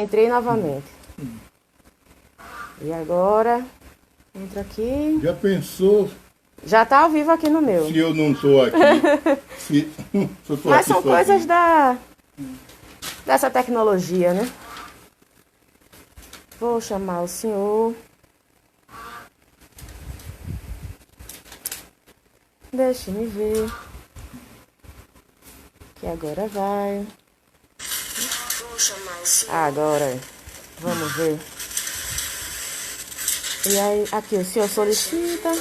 Entrei novamente. E agora, entra aqui. Já pensou Já tá ao vivo aqui no meu. se eu não estou aqui? Se eu tô Mas aqui são sozinho? coisas dessa tecnologia, né? Vou chamar o senhor. Deixa-me ver. Que agora vai. Agora, vamos ver. E aí, aqui o senhor solicita.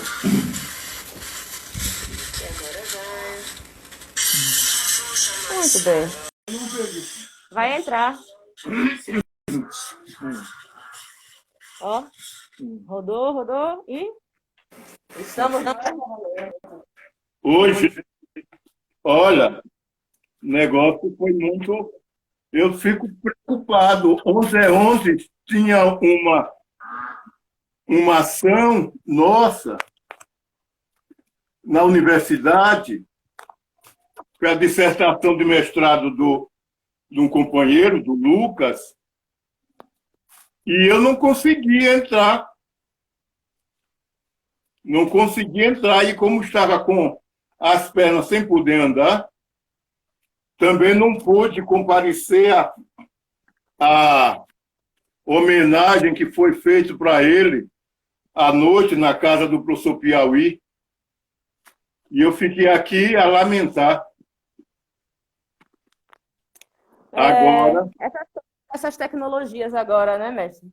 Que agora vai. Muito bem. Vai entrar. Ó, rodou e estamos na... Hoje, olha, o negócio foi muito. Eu fico preocupado. 11 tinha uma ação nossa na universidade para a dissertação de mestrado de um companheiro, do Lucas, e eu não conseguia entrar. Não conseguia entrar, e como estava com as pernas sem poder andar, também não pude comparecer à homenagem que foi feita para ele à noite na casa do professor Piauí. E eu fiquei aqui a lamentar. Agora, essas tecnologias agora, né, mestre?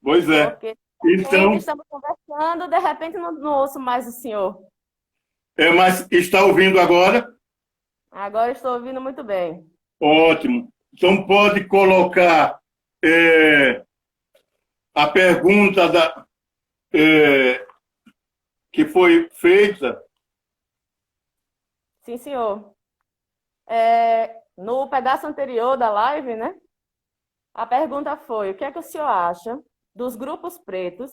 pois é. Porque Então, estamos conversando, de repente não ouço mais o senhor. mas está ouvindo agora? Agora estou ouvindo muito bem. Ótimo. Então pode colocar a pergunta que foi feita. Sim, senhor. No pedaço anterior da live, né? A pergunta foi: o que é que o senhor acha dos grupos pretos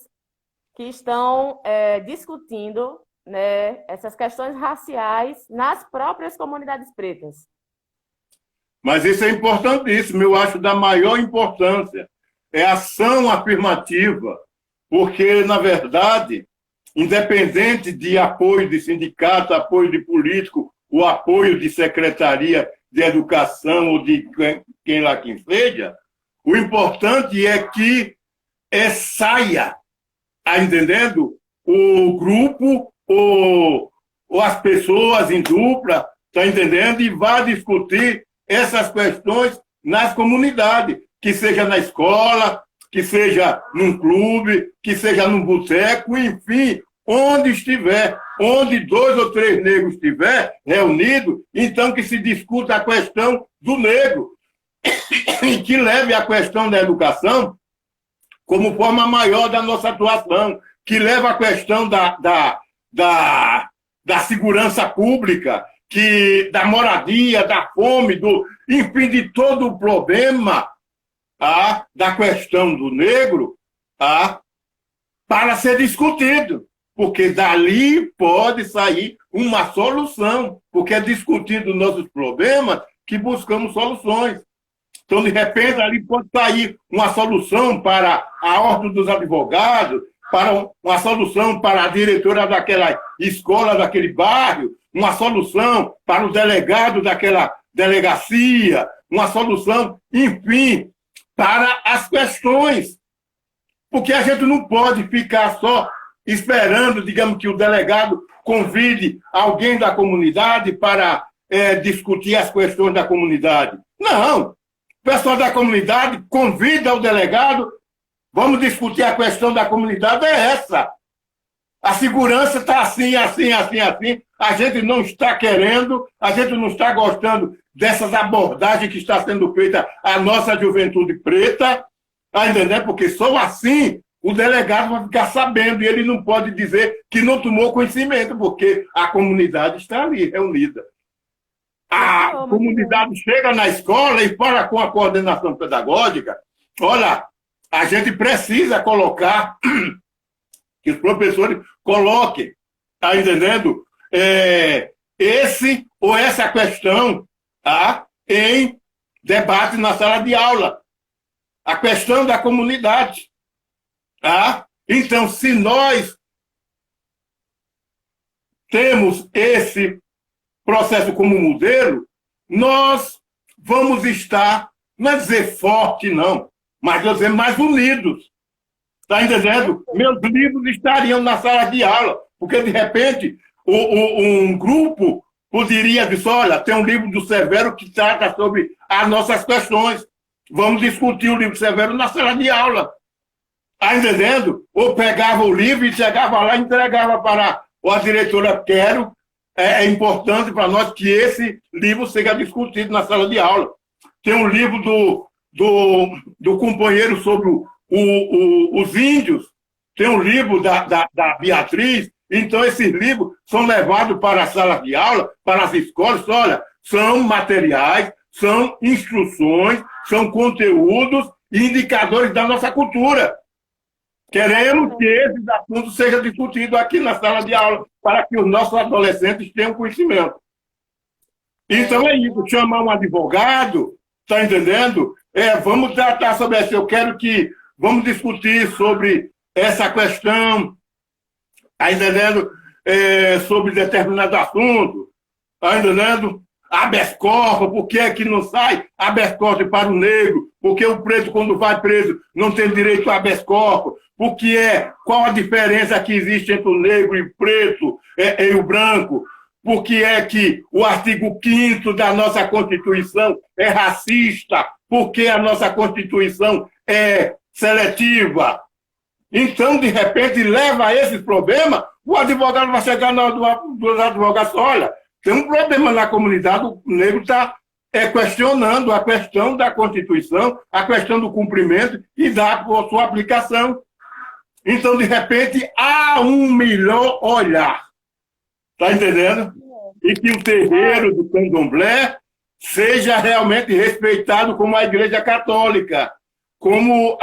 que estão discutindo, né, essas questões raciais nas próprias comunidades pretas? Mas isso é importantíssimo, eu acho da maior importância. É ação afirmativa, porque, na verdade, independente de apoio de sindicato, apoio de político, o apoio de secretaria de educação ou de quem lá quem seja, o importante é que saia, tá entendendo? O grupo ou as pessoas em dupla, tá entendendo? E vá discutir essas questões nas comunidades, que seja na escola, que seja num clube, que seja num boteco, enfim, onde estiver, onde 2 ou 3 negros estiver reunidos, então que se discuta a questão do negro e que leve a questão da educação como forma maior da nossa atuação, que leva a questão da segurança pública, da moradia, da fome, enfim, de todo o problema da questão do negro para ser discutido, porque dali pode sair uma solução, porque é discutindo nossos problemas que buscamos soluções. Então, de repente, ali pode sair uma solução para a ordem dos advogados, para uma solução para a diretora daquela escola, daquele bairro, uma solução para o delegado daquela delegacia, uma solução, enfim, para as questões. Porque a gente não pode ficar só esperando, digamos, que o delegado convide alguém da comunidade para discutir as questões da comunidade. Não! O pessoal da comunidade convida o delegado, vamos discutir a questão da comunidade, é essa. A segurança está assim, assim, assim, assim. A gente não está querendo, a gente não está gostando dessas abordagens que está sendo feita à nossa juventude preta, tá entendendo? Porque só assim o delegado vai ficar sabendo e ele não pode dizer que não tomou conhecimento, porque a comunidade está ali reunida. A comunidade chega na escola e fala com a coordenação pedagógica, olha, a gente precisa colocar, que os professores coloquem, tá entendendo? Esse ou essa questão em debate na sala de aula. A questão da comunidade. Tá? Então, se nós temos esse processo como modelo, nós vamos estar, não é dizer forte, não, mas dizer mais unidos. Está entendendo? Meus livros estariam na sala de aula, porque, de repente, um grupo poderia dizer, olha, tem um livro do Severo que trata sobre as nossas questões. Vamos discutir o livro do Severo na sala de aula. Está entendendo? Ou pegava o livro e chegava lá e entregava para a diretora, quero, é importante para nós que esse livro seja discutido na sala de aula. Tem um livro do companheiro sobre os índios, tem um livro da Beatriz, então esses livros são levados para a sala de aula, para as escolas, olha, são materiais, são instruções, são conteúdos e indicadores da nossa cultura. Queremos que esses assuntos sejam discutidos aqui na sala de aula, para que os nossos adolescentes tenham conhecimento. Então é isso, chamar um advogado, está entendendo? Vamos tratar sobre isso. Eu quero que vamos discutir sobre essa questão, está entendendo? Sobre determinado assunto, está entendendo? Habeas corpus, por que é que não sai habeas corpus para o negro? Porque o preto, quando vai preso, não tem direito a habeas corpus. Qual a diferença que existe entre o negro e o preto e o branco? Por que é que o artigo 5º da nossa Constituição é racista? Por que a nossa Constituição é seletiva? Então, de repente, leva a esses problemas, o advogado vai chegar dos advogados, olha, tem um problema na comunidade, o negro está questionando a questão da Constituição, a questão do cumprimento e da sua aplicação. Então, de repente, há um melhor olhar. Está entendendo? E que o terreiro do candomblé seja realmente respeitado como a Igreja Católica, como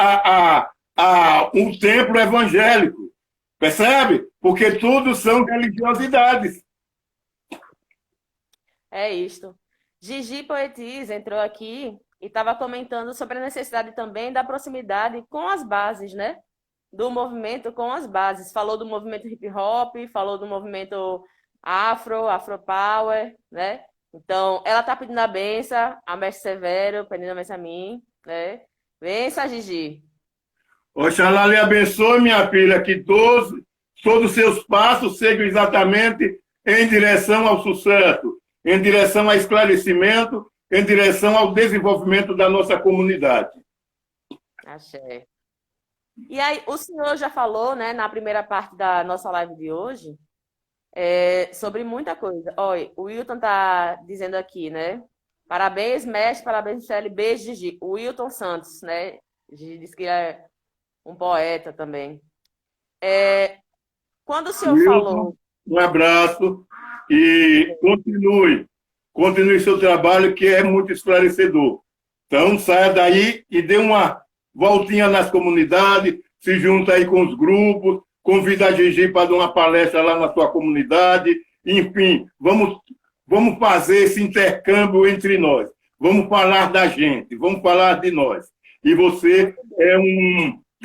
um templo evangélico. Percebe? Porque tudo são religiosidades. É isto. Gigi Poetisa entrou aqui e estava comentando sobre a necessidade também da proximidade com as bases, né? Do movimento com as bases. Falou do movimento hip hop, falou do movimento Afropower, né? Então, ela está pedindo a benção, a Mestre Severo, pedindo a benção a mim, né? Benção, Gigi. Oxalá lhe abençoe, minha filha, que todos os seus passos sejam exatamente em direção ao sucesso, em direção ao esclarecimento, em direção ao desenvolvimento da nossa comunidade. Axé. E aí, o senhor já falou, né, na primeira parte da nossa live de hoje, sobre muita coisa. Olha, o Wilton tá dizendo aqui, né? Parabéns, mestre, parabéns, Michele, beijo, Gigi. O Wilton Santos, né? Gigi disse que é um poeta também. Quando o senhor Wilton, falou... Um abraço e continue seu trabalho, que é muito esclarecedor. Então, saia daí e dê uma voltinha nas comunidades, se junta aí com os grupos, convida a Gigi para dar uma palestra lá na sua comunidade, enfim, vamos fazer esse intercâmbio entre nós, vamos falar da gente, vamos falar de nós. E você é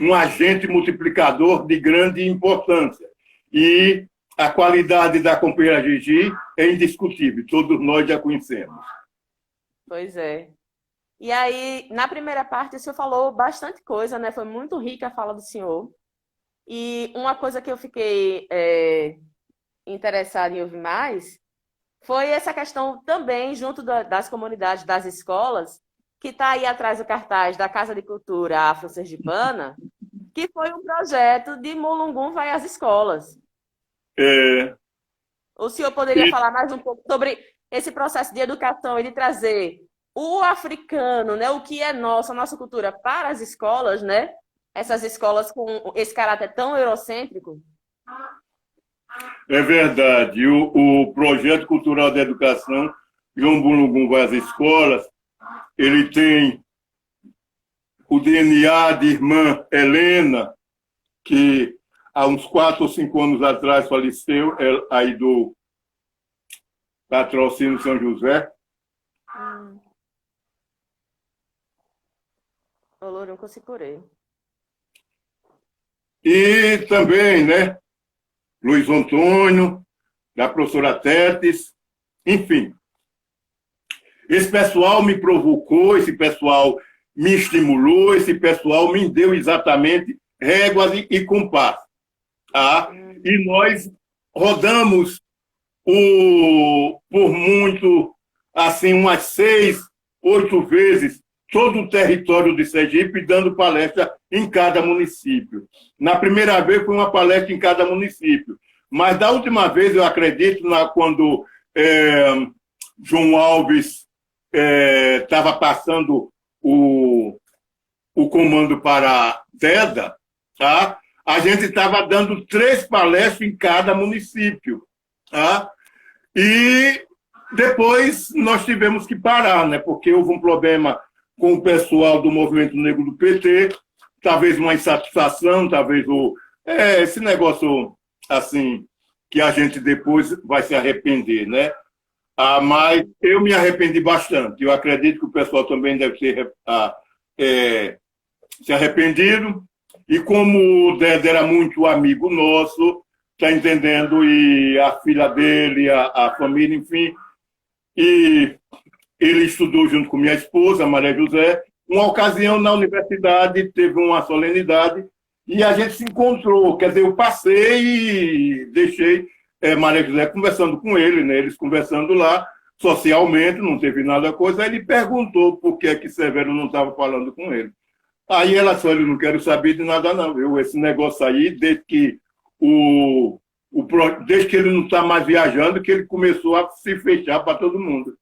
um agente multiplicador de grande importância. E a qualidade da companheira Gigi é indiscutível, todos nós já conhecemos. Pois é. E aí, na primeira parte, o senhor falou bastante coisa, né? Foi muito rica a fala do senhor. E uma coisa que eu fiquei interessada em ouvir mais foi essa questão também, junto das comunidades, das escolas, que está aí atrás do cartaz da Casa de Cultura Afro-Sergipana, que foi um projeto de Mulungu vai às escolas. O senhor poderia falar mais um pouco sobre esse processo de educação e de trazer o africano, né, o que é nosso, a nossa cultura, para as escolas, né? Essas escolas com esse caráter tão eurocêntrico? É verdade. O projeto cultural da educação, João Mulungu vai às escolas, ele tem o DNA de irmã Helena, que há uns 4 ou 5 anos atrás faleceu, aí do Patrocínio São José. Olorum Cussicurê. E também, né, Luiz Antônio, da professora Tetes, enfim. Esse pessoal me provocou, esse pessoal me estimulou, esse pessoal me deu exatamente réguas e compassos. Tá? E nós rodamos por muito, assim, umas 6, 8 vezes, todo o território de Sergipe, dando palestra em cada município. Na primeira vez foi uma palestra em cada município, mas da última vez, eu acredito, quando João Alves estava passando o comando para Deda, tá? A gente estava dando 3 palestras em cada município. Tá? E depois nós tivemos que parar, né? Porque houve um problema com o pessoal do Movimento Negro do PT, talvez uma insatisfação, talvez esse negócio assim, que a gente depois vai se arrepender, né? Mas eu me arrependi bastante. Eu acredito que o pessoal também deve ter se arrependido. E como o Deda era muito amigo nosso, tá entendendo? E a filha dele, a família, enfim. E ele estudou junto com minha esposa, Maria José. Uma ocasião na universidade, teve uma solenidade, e a gente se encontrou. Quer dizer, eu passei e deixei Maria José conversando com ele, né? Eles conversando lá, socialmente, não teve nada coisa. Aí ele perguntou por que é que Severo não estava falando com ele. Aí ela disse, olha, eu não quero saber de nada, não. Esse negócio aí, desde que desde que ele não está mais viajando, que ele começou a se fechar para todo mundo.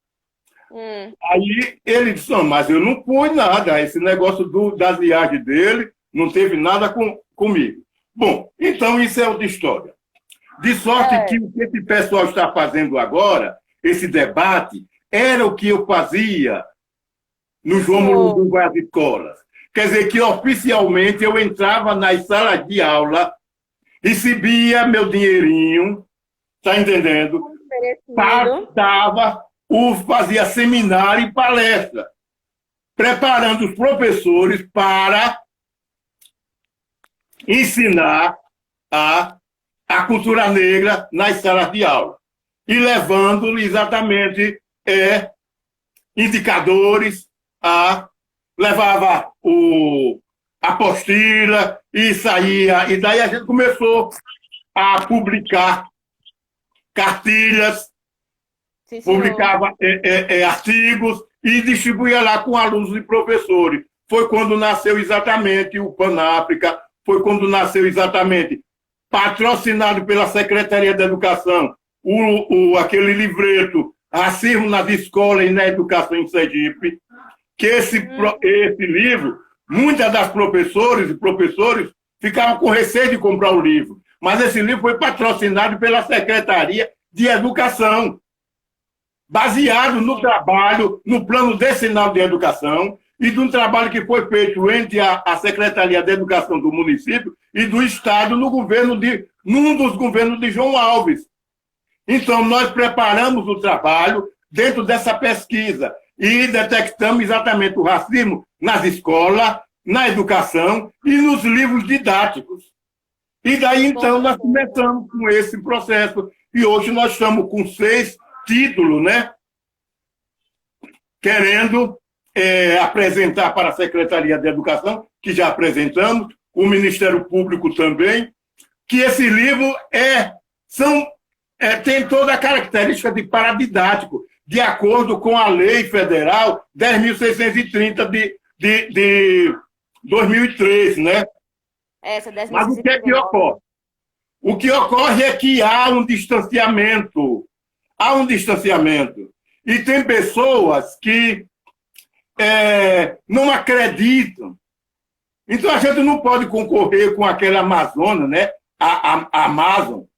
Aí ele disse, não, mas eu não pus nada, esse negócio das viagens dele não teve nada comigo. Bom, então isso é outra história. De sorte que o que esse pessoal está fazendo agora, esse debate, era o que eu fazia no João Mulungu das escolas. Quer dizer que oficialmente eu entrava nas salas de aula, recebia meu dinheirinho, tá entendendo? Fazia seminário e palestra, preparando os professores para ensinar a cultura negra nas salas de aula. E levando exatamente indicadores, levava a apostila e saía. E daí a gente começou a publicar cartilhas, publicava artigos e distribuía lá com alunos e professores. Foi quando nasceu exatamente o Panáfrica, foi quando nasceu exatamente, patrocinado pela Secretaria da Educação, aquele livreto Racismo nas Escolas e na Educação em Sergipe, que esse livro, muitas das professoras e professores ficavam com receio de comprar o livro, mas esse livro foi patrocinado pela Secretaria de Educação, baseado no trabalho, no plano decenal de educação e de um trabalho que foi feito entre a Secretaria de Educação do município e do Estado num dos governos de João Alves. Então, nós preparamos o trabalho dentro dessa pesquisa e detectamos exatamente o racismo nas escolas, na educação e nos livros didáticos. E daí, então, nós começamos com esse processo. E hoje nós estamos com 6 títulos, né? Querendo apresentar para a Secretaria de Educação, que já apresentamos, o Ministério Público também, que esse livro tem toda a característica de paradidático, de acordo com a Lei Federal 10.630 de 2003, né? Mas o que é que ocorre? O que ocorre é que há um distanciamento. Há um distanciamento. E tem pessoas que não acreditam. Então a gente não pode concorrer com aquela Amazônia, né? A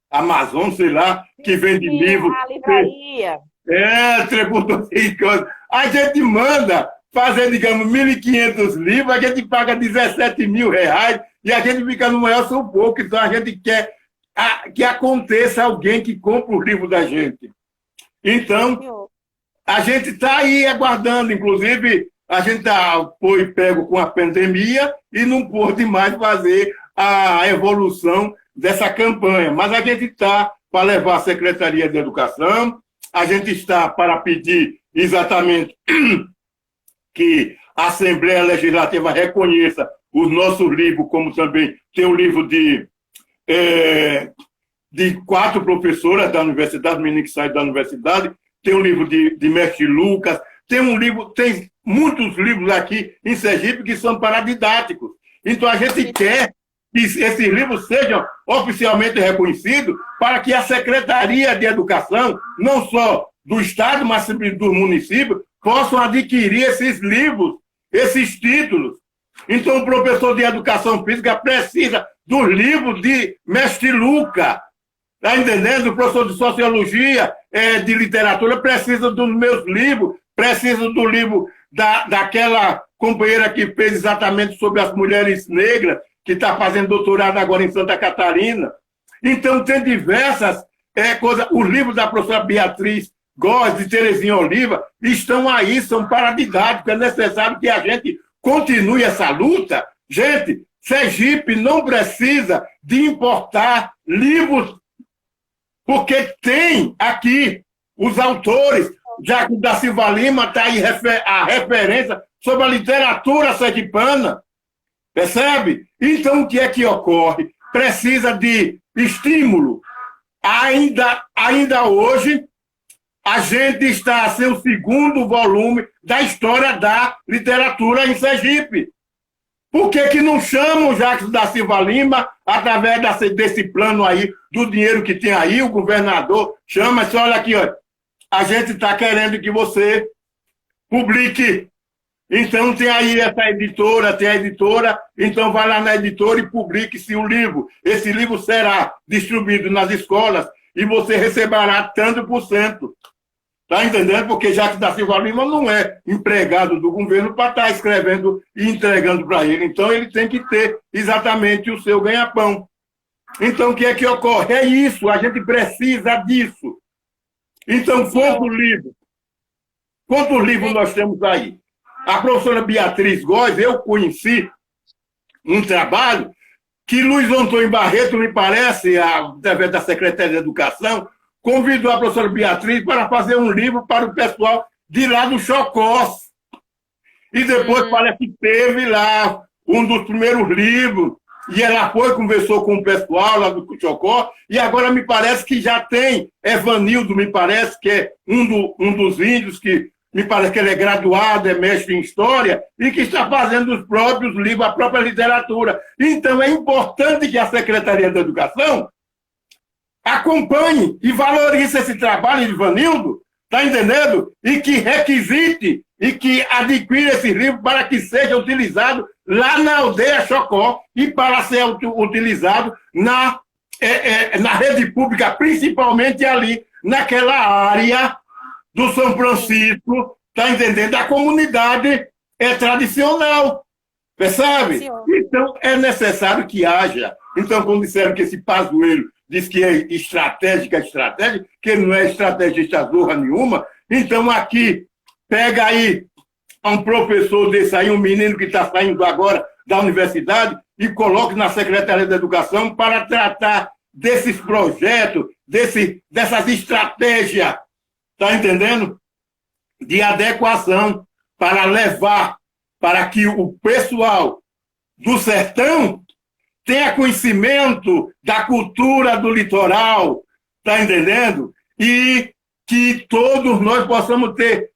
Amazon, sei lá, que vende livro. A livraria. Tributo e coisa. A gente manda fazer, digamos, 1.500 livros, a gente paga 17 mil reais e a gente fica no maior sufoco. Então a gente quer que aconteça alguém que compre o livro da gente. Então, a gente está aí aguardando, inclusive, a gente foi pego com a pandemia e não pôde mais fazer a evolução dessa campanha. Mas a gente está para levar a Secretaria de Educação, a gente está para pedir exatamente que a Assembleia Legislativa reconheça os nossos livros, como também tem um livro de 4 professoras da universidade, meninas que saem da universidade, tem um livro de Mestre Lucas, tem muitos livros aqui em Sergipe que são paradidáticos. Então, a gente quer que esses livros sejam oficialmente reconhecidos para que a Secretaria de Educação, não só do Estado, mas também do município, possam adquirir esses livros, esses títulos. Então, o professor de Educação Física precisa dos livros de Mestre Lucas, está entendendo? O professor de Sociologia, de Literatura, precisa dos meus livros, precisa do livro daquela companheira que fez exatamente sobre as mulheres negras, que está fazendo doutorado agora em Santa Catarina. Então, tem diversas coisas. Os livros da professora Beatriz Góes, de Terezinha Oliva, estão aí, são paradidáticos. É necessário que a gente continue essa luta. Gente, Sergipe não precisa de importar livros, porque tem aqui os autores. Jaco da Silva Lima está aí a referência sobre a literatura sergipana. Percebe? Então, o que é que ocorre? Precisa de estímulo. Ainda hoje, a gente está sem o 2º volume da história da literatura em Sergipe. Por que não chamam o Jacques da Silva Lima, através desse plano aí, do dinheiro que tem aí, o governador chama e olha aqui, olha, a gente está querendo que você publique. Então tem aí essa editora, tem a editora, então vai lá na editora e publique-se o livro. Esse livro será distribuído nas escolas e você receberá tanto por cento. Está entendendo? Porque Jacques da Silva Lima não é empregado do governo para estar escrevendo e entregando para ele. Então, ele tem que ter exatamente o seu ganha-pão. Então, o que é que ocorre? É isso, a gente precisa disso. Então, quantos livros nós temos aí? A professora Beatriz Góes, eu conheci um trabalho que Luiz Antônio Barreto, me parece, através da Secretaria de Educação, convidou a professora Beatriz para fazer um livro para o pessoal de lá do Chocós. E depois parece que teve lá um dos primeiros livros, e ela conversou com o pessoal lá do Chocó, e agora me parece que já tem Evanildo, me parece que é um dos índios, que me parece que ele é graduado, é mestre em História, e que está fazendo os próprios livros, a própria literatura. Então é importante que a Secretaria da Educação acompanhe e valorize esse trabalho de Ivanildo, está entendendo? E que requisite e que adquira esse livro para que seja utilizado lá na aldeia Chocó e para ser utilizado na rede pública, principalmente ali, naquela área do São Francisco, está entendendo? Da comunidade tradicional, percebe? Senhor. Então, é necessário que haja. Então, quando disseram que esse Pazuello diz que é estratégica, que não é estrategista zorra nenhuma. Então, aqui, pega aí um professor desse aí, um menino que está saindo agora da universidade, e coloque na Secretaria da Educação para tratar desses projetos, dessas estratégias, está entendendo? De adequação, para levar para que o pessoal do sertão tenha conhecimento da cultura do litoral, está entendendo? E que todos nós possamos ter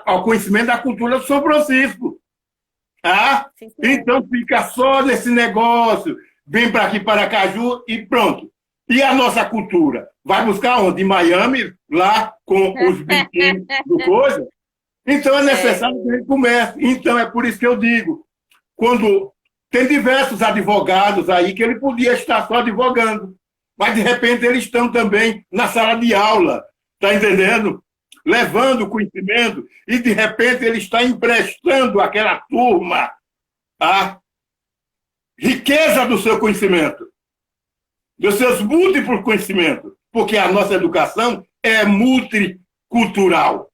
o conhecimento da cultura do São Francisco. Tá? Sim, então fica só nesse negócio, vem para aqui, para Caju e pronto. E a nossa cultura? Vai buscar onde? Em Miami, lá com os biquínis do coisa? Então é necessário que a gente comece. Então é por isso que eu digo, quando tem diversos advogados aí que ele podia estar só advogando, mas de repente eles estão também na sala de aula, está entendendo? Levando conhecimento e de repente ele está emprestando àquela turma a riqueza do seu conhecimento, dos seus múltiplos conhecimentos, porque a nossa educação é multicultural.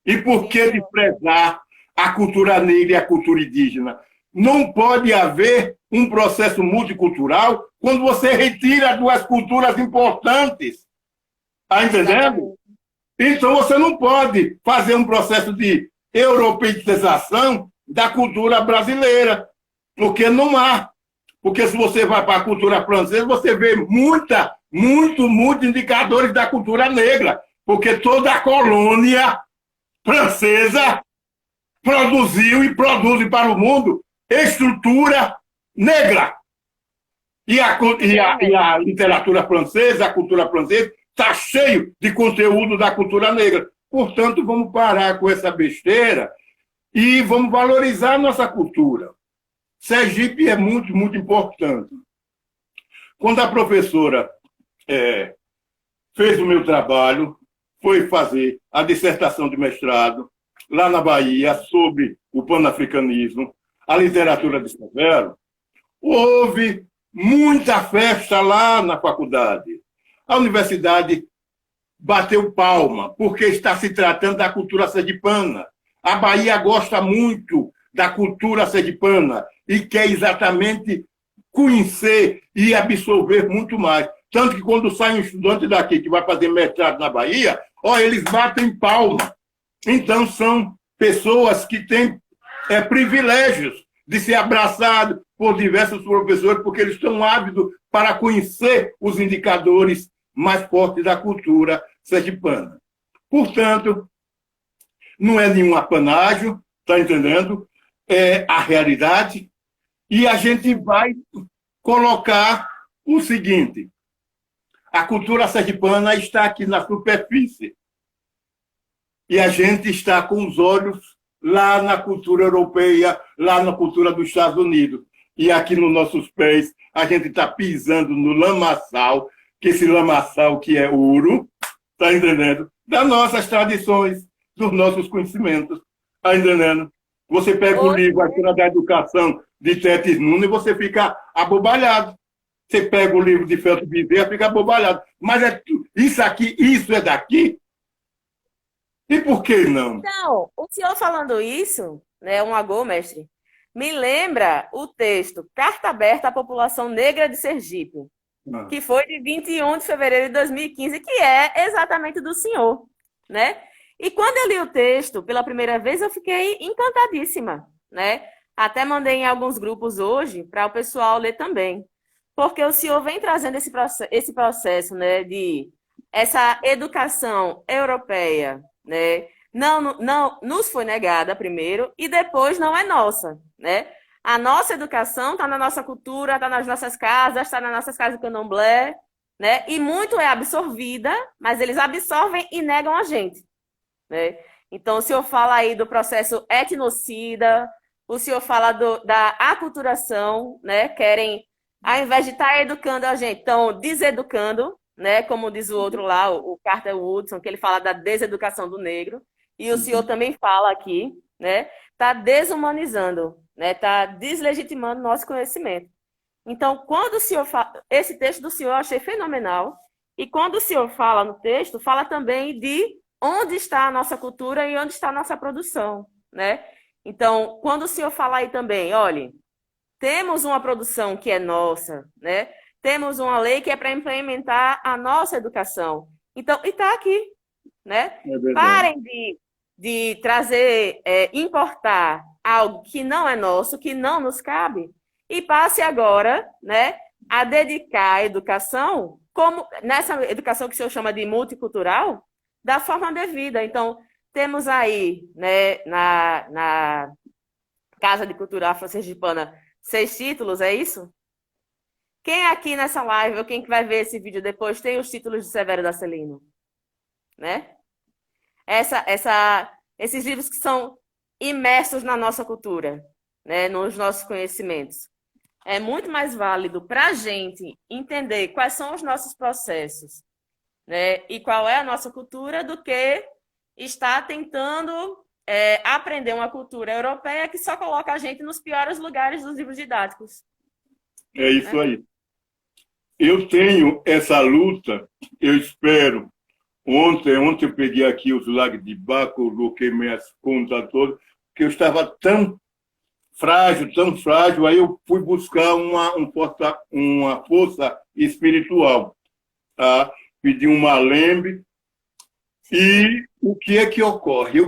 E por que desprezar a cultura negra e a cultura indígena. Não pode haver um processo multicultural quando você retira duas culturas importantes. Está entendendo? Então, você não pode fazer um processo de europeização da cultura brasileira, porque não há. Porque se você vai para a cultura francesa, você vê muitos indicadores da cultura negra, porque toda a colônia francesa produziu e produz para o mundo estrutura negra. E a literatura francesa, a cultura francesa, está cheio de conteúdo da cultura negra. Portanto, vamos parar com essa besteira e vamos valorizar a nossa cultura. Sergipe é muito, muito importante. Quando a professora fez o meu trabalho, foi fazer a dissertação de mestrado lá na Bahia sobre o panafricanismo, a literatura de Severo, houve muita festa lá na faculdade. A universidade bateu palma, porque está se tratando da cultura sergipana. A Bahia gosta muito da cultura sergipana e quer exatamente conhecer e absorver muito mais. Tanto que quando sai um estudante daqui que vai fazer mestrado na Bahia, eles batem palma. Então, são pessoas que têm privilégios de ser abraçados por diversos professores, porque eles estão ávidos para conhecer os indicadores mais fortes da cultura sergipana. Portanto, não é nenhum apanágio, está entendendo? É a realidade. E a gente vai colocar o seguinte: a cultura sergipana está aqui na superfície. E a gente está com os olhos lá na cultura europeia, lá na cultura dos Estados Unidos. E aqui nos nossos pés, a gente está pisando no lamaçal, que esse lamaçal que é ouro, está entendendo? Das nossas tradições, dos nossos conhecimentos, está entendendo? Você pega o livro, a História da Educação, de Tetis Nunes, e você fica abobalhado. Você pega o livro de Feltro Bezerra, fica abobalhado. Mas isso aqui, isso é daqui? E por que não? Então, o senhor falando isso, né, um agô, mestre, me lembra o texto Carta Aberta à População Negra de Sergipe, que foi de 21 de fevereiro de 2015, que é exatamente do senhor, né? E quando eu li o texto pela primeira vez, eu fiquei encantadíssima, né? Até mandei em alguns grupos hoje para o pessoal ler também, porque o senhor vem trazendo esse processo, né, de essa educação europeia, né? Não nos foi negada primeiro e depois não é nossa, né? A nossa educação está na nossa cultura, está nas nossas casas, está nas nossas casas do candomblé, né? E muito é absorvida, mas eles absorvem e negam a gente, né? Então, o senhor fala aí do processo etnocida, o senhor fala da aculturação, né? Querem, ao invés de estar educando a gente, estão deseducando, né? Como diz o outro lá, o Carter Woodson, que ele fala da deseducação do negro. E o senhor também fala aqui, né? Está desumanizando, né? Está deslegitimando nosso conhecimento. Então, quando o senhor fala, esse texto do senhor eu achei fenomenal. E quando o senhor fala no texto, fala também de onde está a nossa cultura e onde está a nossa produção, né? Então, quando o senhor fala aí também, olha, temos uma produção que é nossa, né? Temos uma lei que é para implementar a nossa educação. Então, e está aqui, né? Parem de trazer, importar algo que não é nosso, que não nos cabe, e passe agora, né, a dedicar a educação, como nessa educação que o senhor chama de multicultural, da forma devida. Então, temos aí, né, na Casa de Cultura Afro-Sergipana, 6 títulos, é isso? Quem aqui nessa live, ou quem que vai ver esse vídeo depois, tem os títulos de Severo da Celino? Né? Esses livros que são imersos na nossa cultura, né? Nos nossos conhecimentos. É muito mais válido para a gente entender quais são os nossos processos, né? E qual é a nossa cultura, do que estar tentando aprender uma cultura europeia que só coloca a gente nos piores lugares dos livros didáticos. É isso aí. Eu tenho essa luta, eu espero. Ontem eu peguei aqui os lagos de Baco, coloquei minhas contas todas. que eu estava tão frágil, aí eu fui buscar uma força espiritual, tá? Pedi um malembe, e o que é que ocorre?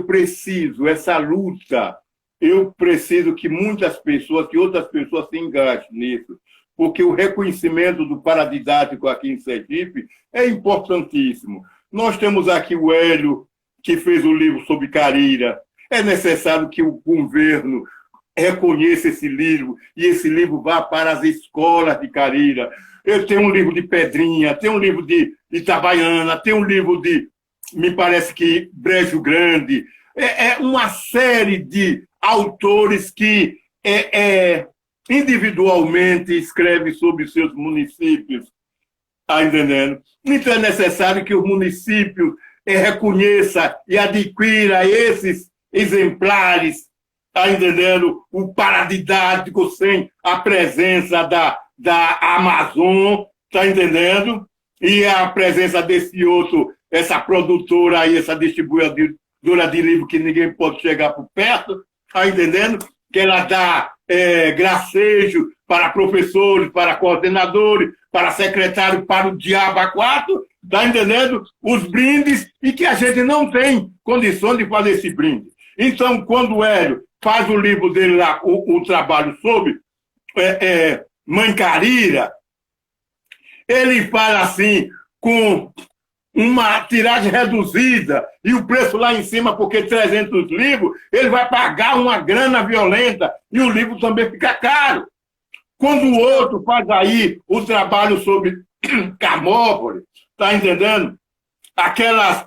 Essa luta, eu preciso que muitas pessoas, que outras pessoas se engajem nisso, porque o reconhecimento do paradidático aqui em Sergipe é importantíssimo. Nós temos aqui o Hélio, que fez o livro sobre Carira. É necessário que o governo reconheça esse livro e esse livro vá para as escolas de Carira. Eu tenho um livro de Pedrinha, tenho um livro de Itabaiana, tenho um livro de, me parece que, Brejo Grande. É uma série de autores que individualmente escrevem sobre seus municípios. Está entendendo? Então é necessário que o município reconheça e adquira esses exemplares, está entendendo? O paradidático sem a presença da Amazon, está entendendo? E a presença desse outro, essa produtora aí, essa distribuidora de livro que ninguém pode chegar por perto, está entendendo? Que ela dá gracejo para professores, para coordenadores, para secretários, para o diabo a quatro, está entendendo? Os brindes, e que a gente não tem condições de fazer esse brinde. Então, quando o Hélio faz o livro dele lá, o trabalho sobre Mãe Carira, ele fala assim, com uma tiragem reduzida e o preço lá em cima, porque 300 livros, ele vai pagar uma grana violenta e o livro também fica caro. Quando o outro faz aí o trabalho sobre Camópolis, tá entendendo? Aquelas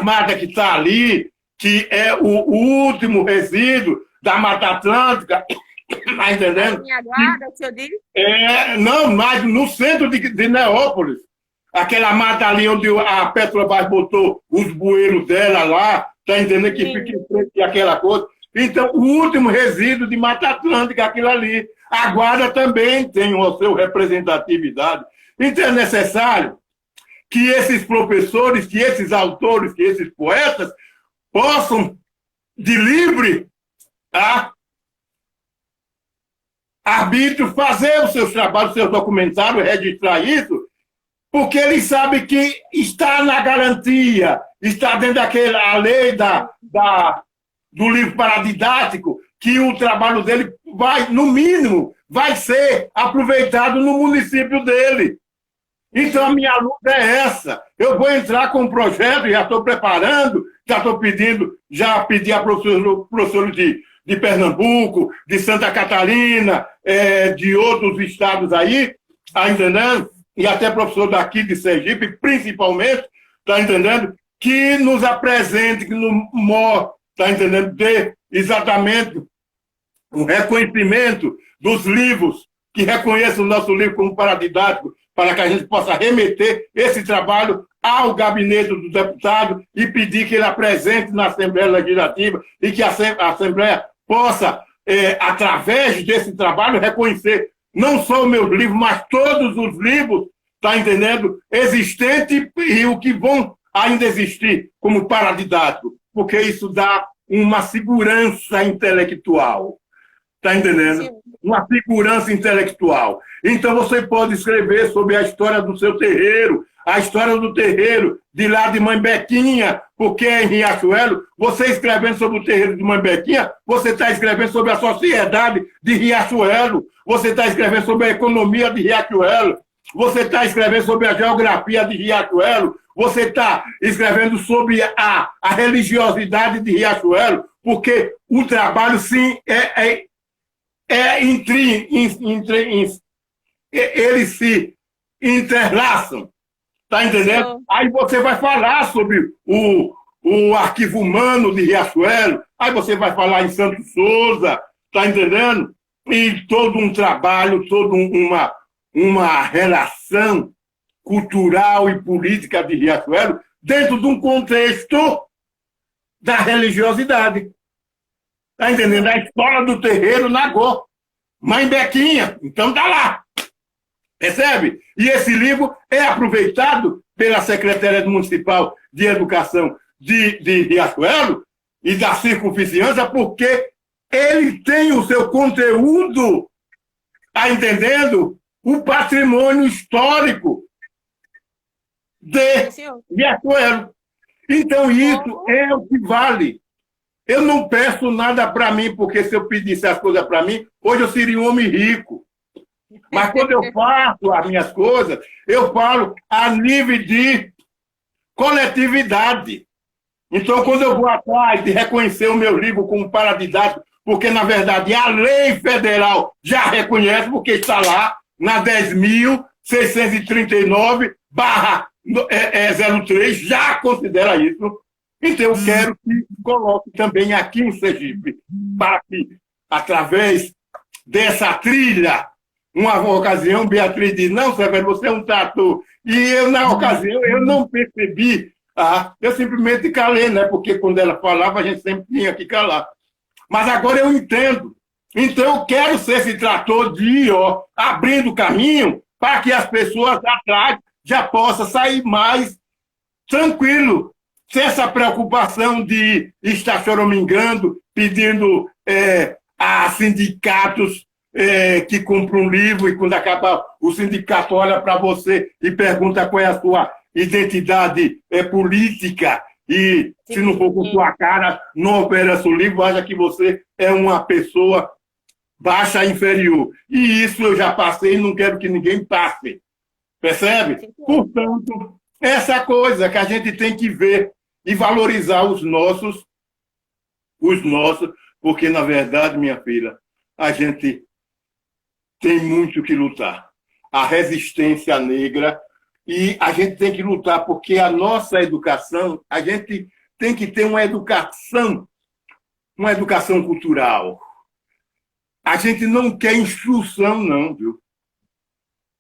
matas que está ali, que é o último resíduo da Mata Atlântica, tá entendendo? Minha guarda, o senhor diz? Não, mas no centro de Neópolis. Aquela mata ali onde a Petrobras botou os bueiros dela lá, tá entendendo? Que fica em frente àquela coisa. Então, o último resíduo de Mata Atlântica, aquilo ali. A guarda também tem a sua representatividade. Então, é necessário que esses professores, que esses autores, que esses poetas possam, de livre arbítrio, fazer os seus trabalhos, os seus documentários, registrar isso, porque eles sabem que está na garantia, está dentro daquela lei do livro paradidático, que o trabalho dele vai, no mínimo, vai ser aproveitado no município dele. Então, a minha luta é essa. Eu vou entrar com um projeto, já estou preparando, já estou pedindo, já pedi a professores de Pernambuco, de Santa Catarina, de outros estados aí, tá entendendo? E até professor daqui de Sergipe, principalmente, tá entendendo? Que nos apresente, que nos mostre, tá entendendo? Dê exatamente um reconhecimento dos livros, que reconheçam o nosso livro como paradidático, para que a gente possa remeter esse trabalho ao gabinete do deputado e pedir que ele apresente na Assembleia Legislativa e que a Assembleia possa, através desse trabalho, reconhecer não só os meus livros, mas todos os livros, tá entendendo? Existentes e o que vão ainda existir como paradidático, porque isso dá uma segurança intelectual. Tá entendendo? Sim. Uma segurança intelectual. Então você pode escrever sobre a história do seu terreiro, a história do terreiro de lá de Mãe Bequinha, porque é em Riachuelo. Você escrevendo sobre o terreiro de Mãe Bequinha, você está escrevendo sobre a sociedade de Riachuelo, você está escrevendo sobre a economia de Riachuelo, você está escrevendo sobre a geografia de Riachuelo, você está escrevendo sobre a religiosidade de Riachuelo, porque o trabalho, sim, eles se entrelaçam, tá entendendo? Aí você vai falar sobre o arquivo humano de Riachuelo, aí você vai falar em Santo Souza, tá entendendo? E todo um trabalho, toda uma relação cultural e política de Riachuelo dentro de um contexto da religiosidade. Tá entendendo? A escola do terreiro Nagô. Mãe Bequinha. Então tá lá. Percebe? E esse livro é aproveitado pela Secretaria Municipal de Educação de Riachuelo e da circunficiância, porque ele tem o seu conteúdo, tá entendendo? O patrimônio histórico de Atuelo. Então, isso é o que vale. Eu não peço nada para mim, porque se eu pedisse as coisas para mim, hoje eu seria um homem rico. Mas quando eu faço as minhas coisas, eu falo a nível de coletividade. Então, quando eu vou atrás de reconhecer o meu livro como paradidático, porque, na verdade, a lei federal já reconhece, porque está lá na 10.639/03, já considera isso. Então, eu quero que coloque também aqui em Sergipe, para que, através dessa trilha, uma ocasião, Beatriz disse, não, Severo, você é um trator. E eu, na ocasião, eu não percebi. Eu simplesmente calei, né? Porque quando ela falava, a gente sempre tinha que calar. Mas agora eu entendo. Então, eu quero ser esse trator de ir, abrindo caminho para que as pessoas atrás já possam sair mais tranquilo, sem essa preocupação de estar choramingando, pedindo a sindicatos que compram um livro e quando acaba o sindicato olha para você e pergunta qual é a sua identidade política e se não for com sua cara, não oferece o livro, acha que você é uma pessoa baixa, inferior. E isso eu já passei e não quero que ninguém passe. Percebe? Portanto, essa coisa que a gente tem que ver e valorizar os nossos, porque, na verdade, minha filha, a gente tem muito que lutar. A resistência negra, e a gente tem que lutar, porque a nossa educação, a gente tem que ter uma educação cultural. A gente não quer instrução, não, viu?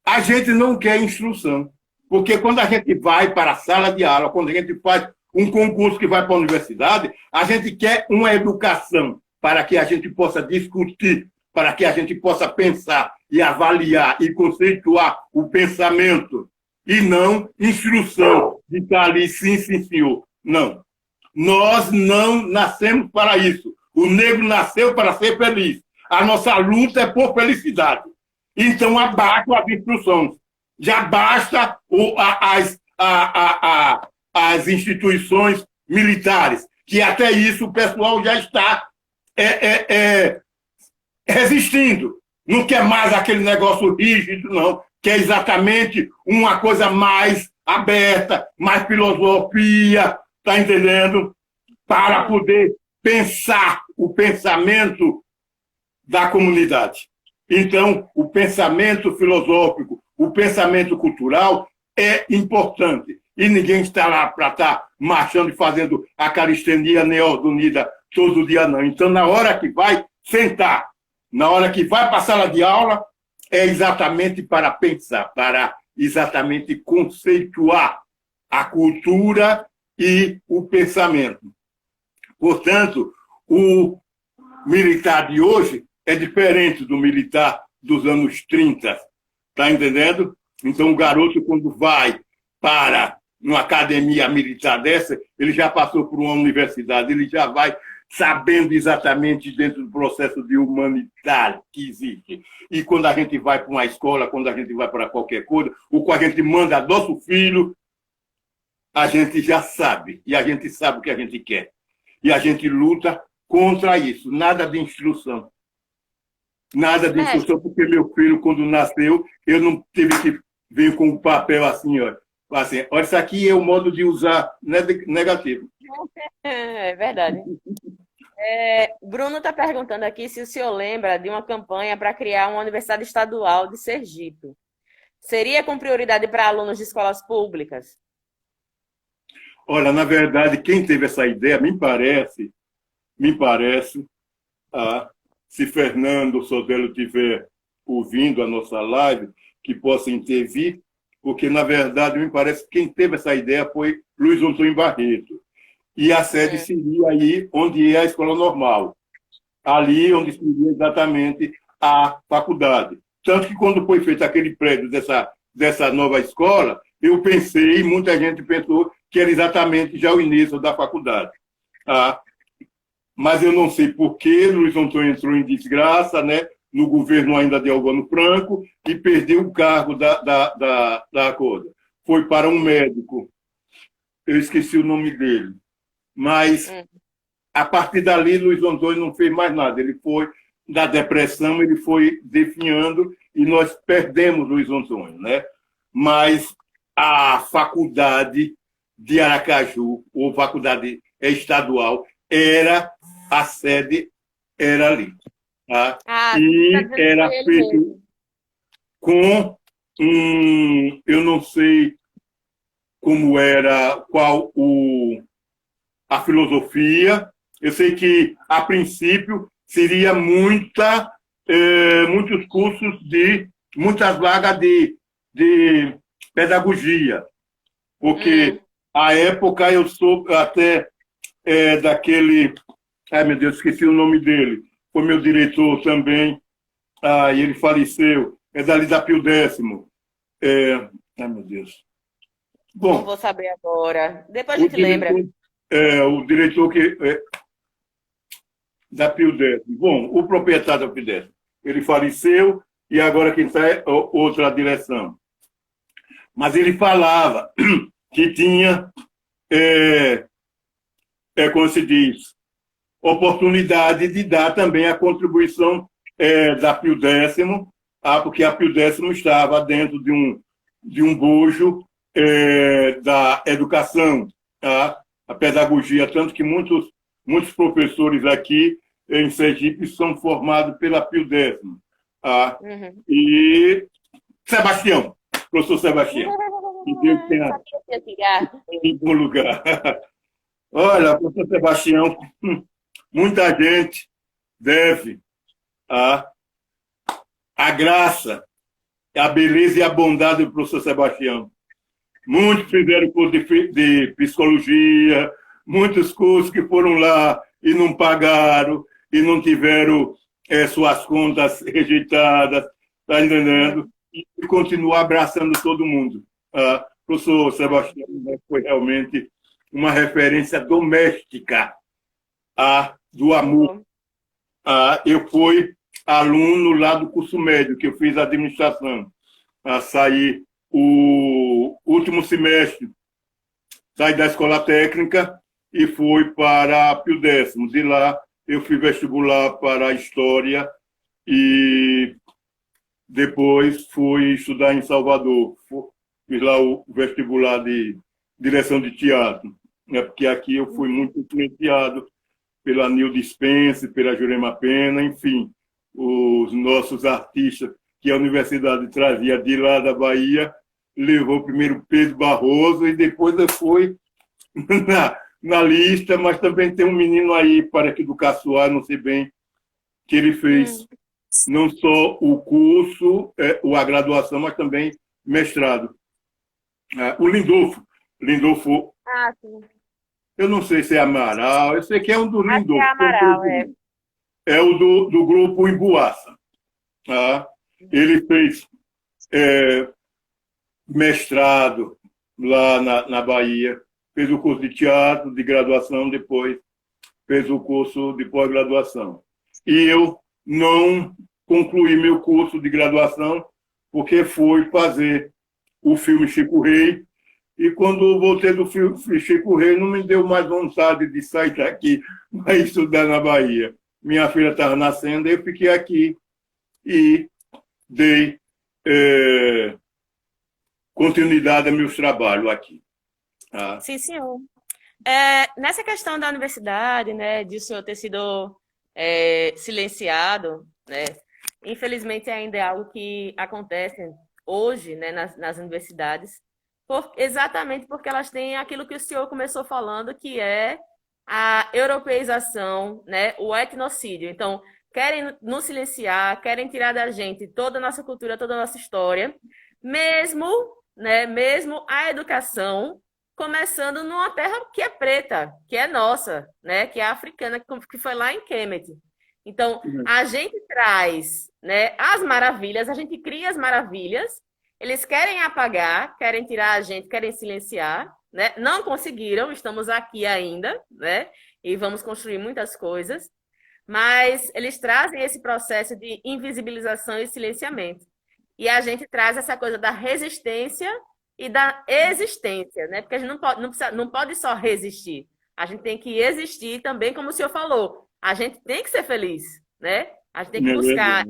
A gente não quer instrução. Porque quando a gente vai para a sala de aula, quando a gente faz um concurso que vai para a universidade, a gente quer uma educação para que a gente possa discutir, para que a gente possa pensar e avaliar e conceituar o pensamento, e não instrução de estar ali, sim, sim, senhor. Não. Nós não nascemos para isso. O negro nasceu para ser feliz. A nossa luta é por felicidade. Então, abaixo as instruções. Já basta as instituições militares, que até isso o pessoal já está resistindo. Não quer mais aquele negócio rígido, não. Quer exatamente uma coisa mais aberta, mais filosofia, tá entendendo? Para poder pensar o pensamento da comunidade. Então, o pensamento filosófico, o pensamento cultural é importante. E ninguém está lá para estar marchando e fazendo a calistenia neodunida todo dia, não. Então, na hora que vai sentar, na hora que vai para a sala de aula, é exatamente para pensar, para exatamente conceituar a cultura e o pensamento. Portanto, o militar de hoje é diferente do militar dos anos 30, tá entendendo? Então, o garoto, quando vai para uma academia militar dessa, ele já passou por uma universidade, ele já vai sabendo exatamente dentro do processo de humanitário que existe. E quando a gente vai para uma escola, quando a gente vai para qualquer coisa, ou quando a gente manda nosso filho, a gente já sabe, e a gente sabe o que a gente quer. E a gente luta contra isso, nada de instrução. Nada de instrução, porque meu filho, quando nasceu, eu não tive que vir com o papel assim, ó. Assim, olha, isso aqui é o modo de usar negativo. É verdade. Bruno está perguntando aqui se o senhor lembra de uma campanha para criar uma universidade estadual de Sergipe. Seria com prioridade para alunos de escolas públicas? Olha, na verdade, quem teve essa ideia, me parece, se Fernando Sotelo estiver ouvindo a nossa live, que possa intervir, porque, na verdade, me parece que quem teve essa ideia foi Luiz Antônio Barreto. E a sede seria aí onde é a escola normal. Ali onde seria exatamente a faculdade. Tanto que quando foi feito aquele prédio dessa nova escola, eu pensei, muita gente pensou, que era exatamente já o início da faculdade. mas eu não sei por que Luiz Antônio entrou em desgraça, né, no governo ainda de Albano Franco, e perdeu o cargo da coisa. Foi para um médico, eu esqueci o nome dele, mas a partir dali Luiz Antônio não fez mais nada, ele foi da depressão, ele foi definhando e nós perdemos Luiz Antônio, né? Mas a faculdade de Aracaju, ou faculdade estadual, a sede era ali. Tá? Tá E dizendo que era foi ele feito mesmo. com eu não sei como era, a filosofia. Eu sei que, a princípio, seria muitos cursos muitas vagas de pedagogia, porque à época eu sou até daquele, ai meu Deus, esqueci o nome dele, foi meu diretor também, e ele faleceu, é dali da Pio Décimo. Ai meu Deus. Não Bom, vou saber agora. Depois a o gente lembra. diretor, o diretor da Pio Décimo, bom, o proprietário da Pio Décimo, ele faleceu e agora quem está é outra direção. Mas ele falava que tinha, como se diz, oportunidade de dar também a contribuição da Pio Décimo, porque a Pio Décimo estava dentro de um bojo da educação, tá? A pedagogia, tanto que muitos professores aqui em Sergipe são formados pela Pio Décimo. Tá? E Sebastião, professor Sebastião, que Deus tenha Sabia que ia em bom lugar. Olha, professor Sebastião, muita gente deve a graça, a beleza e a bondade do professor Sebastião. Muitos fizeram curso de psicologia, muitos cursos que foram lá e não pagaram, e não tiveram suas contas rejeitadas, tá entendendo? E continua abraçando todo mundo. O professor Sebastião foi realmente uma referência doméstica do amor. Eu fui aluno lá do curso médio, que eu fiz administração. Saí o último semestre, saí da escola técnica e fui para Pio Décimo. De lá, eu fui vestibular para História e depois fui estudar em Salvador. Fiz lá o vestibular de direção de teatro, né? Porque aqui eu fui muito influenciado pela Nilde Spence, pela Jurema Pena, enfim, os nossos artistas que a universidade trazia de lá da Bahia, levou primeiro Pedro Barroso e depois eu fui na lista, mas também tem um menino aí, para que do Caçoar, não sei bem, que ele fez não só o curso, a graduação, mas também mestrado. O Lindolfo. Lindolfo, sim. eu não sei se é Amaral, eu sei que é um do Acho que é Lindolfo. Amaral, É o do grupo Emboaça. Ele fez mestrado lá na Bahia, fez o curso de teatro, de graduação, depois fez o curso de pós-graduação. E eu não concluí meu curso de graduação porque fui fazer o filme Chico Rei, e quando voltei do filme Chico Rei, não me deu mais vontade de sair daqui para estudar na Bahia. Minha filha estava nascendo, eu fiquei aqui e dei continuidade a meus trabalhos aqui. Sim, senhor. Nessa questão da universidade, né, de o senhor ter sido silenciado, né, infelizmente ainda é algo que acontece hoje, né, nas universidades, exatamente porque elas têm aquilo que o senhor começou falando, que é a europeização, né, o etnocídio. Então, querem nos silenciar, querem tirar da gente toda a nossa cultura, toda a nossa história, mesmo, né, mesmo a educação, começando numa terra que é preta, que é nossa, né, que é africana, que foi lá em Kemet. Então, a gente traz, né, as maravilhas, a gente cria as maravilhas, eles querem apagar, querem tirar a gente, querem silenciar, né? Não conseguiram, estamos aqui ainda, né? E vamos construir muitas coisas, mas eles trazem esse processo de invisibilização e silenciamento. E a gente traz essa coisa da resistência e da existência, né? Porque a gente não pode só resistir. A gente tem que existir também, como o senhor falou. A gente tem que ser feliz, né? A gente tem que É buscar.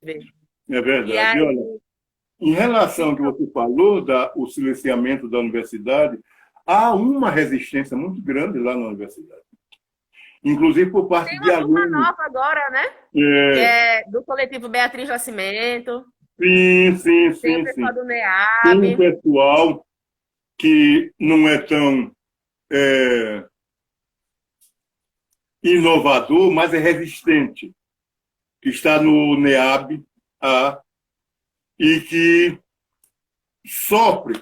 verdade. É E verdade. aí, Olha, em relação ao que você falou, o silenciamento da universidade, há uma resistência muito grande lá na universidade, inclusive por parte tem de uma turma alunos. nova agora, né? Que É, é do coletivo Beatriz Nascimento, sim, sim, tem o sim, pessoal sim. do Tem um NEAB. pessoal que não é tão é, inovador, mas é resistente, que está no NEAB, e que sofre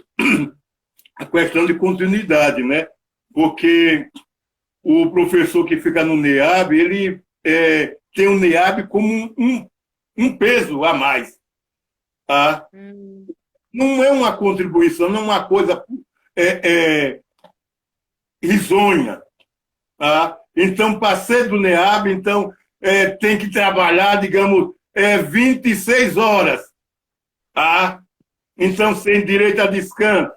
a questão de continuidade, né? Porque o professor que fica no NEAB, ele tem o NEAB como um peso a mais. Tá? Não é uma contribuição, não é uma coisa risonha. Tá? Então, para ser do NEAB, então, tem que trabalhar, digamos, 26 horas. Tá? Então, sem direito a descanso.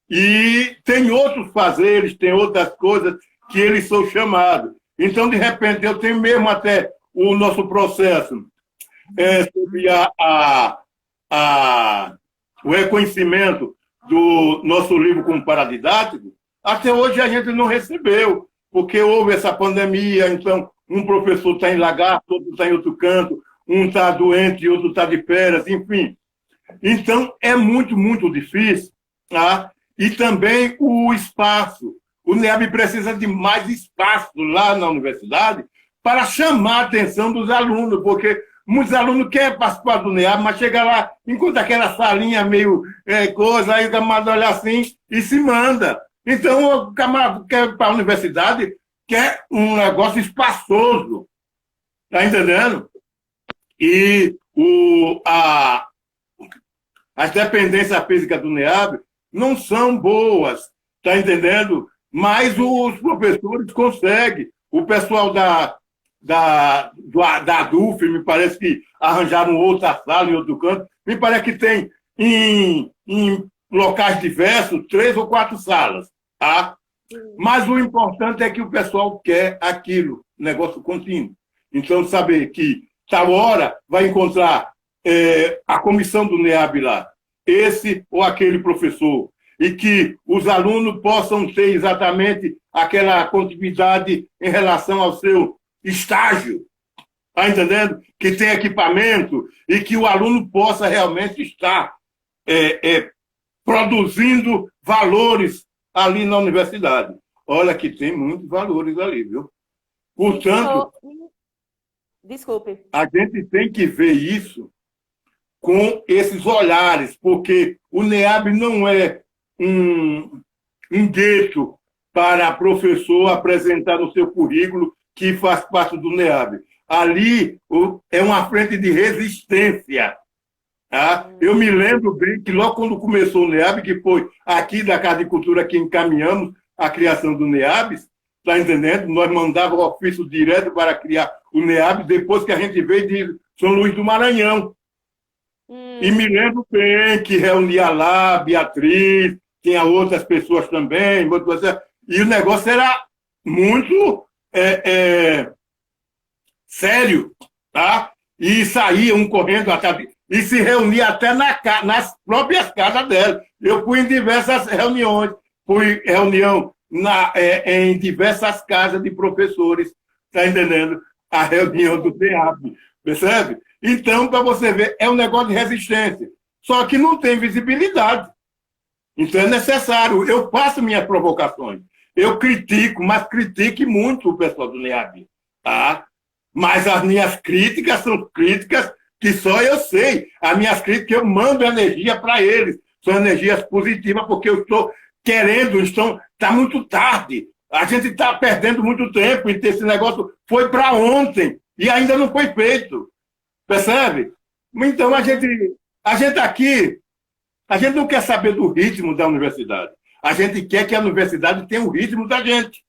E tem outros fazeres, tem outras coisas que eles são chamados. Então, de repente, eu tenho mesmo até o nosso processo sobre o reconhecimento do nosso livro como paradidático. Até hoje a gente não recebeu, porque houve essa pandemia, então um professor está em Lagarto, outro está em outro canto, um está doente, outro está de férias, enfim. Então, é muito, muito difícil. Tá? E também o espaço. O NEAB precisa de mais espaço lá na universidade para chamar a atenção dos alunos, porque muitos alunos querem participar do NEAB, mas chega lá, encontra aquela salinha meio coisa, aí o camarada olha assim e se manda. Então, o camarada quer ir para a universidade, quer um negócio espaçoso. Está entendendo? E as dependências físicas do NEAB não são boas, está entendendo? Mas os professores conseguem. O pessoal da DUF, me parece que arranjaram outra sala em outro canto. Me parece que tem em locais diversos 3 ou 4 salas. Tá? Mas o importante é que o pessoal quer aquilo, negócio contínuo. Então, saber que tal hora vai encontrar a comissão do NEAB lá, esse ou aquele professor, e que os alunos possam ter exatamente aquela continuidade em relação ao seu estágio, está entendendo? Que tem equipamento e que o aluno possa realmente estar produzindo valores ali na universidade. Olha que tem muitos valores ali, viu? Portanto, desculpe. A gente tem que ver isso com esses olhares, porque o NEAB não é um gueto para professor apresentar no seu currículo que faz parte do NEAB. Ali é uma frente de resistência. Tá? Eu me lembro bem que logo quando começou o NEAB, que foi aqui da Casa de Cultura que encaminhamos a criação do NEAB, está entendendo? Nós mandávamos ofício direto para criar o NEAB depois que a gente veio de São Luís do Maranhão. E me lembro bem que reunia lá Beatriz, tinha outras pessoas também, e o negócio era muito sério, tá? E saía um correndo atrás, e se reunia até nas próprias casas dela. Eu fui em diversas reuniões, fui reunião em diversas casas de professores, tá entendendo? A reunião do NEAB, percebe? Então, para você ver, é um negócio de resistência. Só que não tem visibilidade. Então, é necessário. Eu faço minhas provocações. Eu critico, mas critique muito o pessoal do NEAB. Tá? Mas as minhas críticas são críticas que só eu sei. As minhas críticas, eu mando energia para eles. São energias positivas, porque eu estou querendo, está muito tarde. A gente está perdendo muito tempo, e esse negócio foi para ontem e ainda não foi feito. Percebe? Então, a gente aqui, a gente não quer saber do ritmo da universidade. A gente quer que a universidade tenha o ritmo da gente.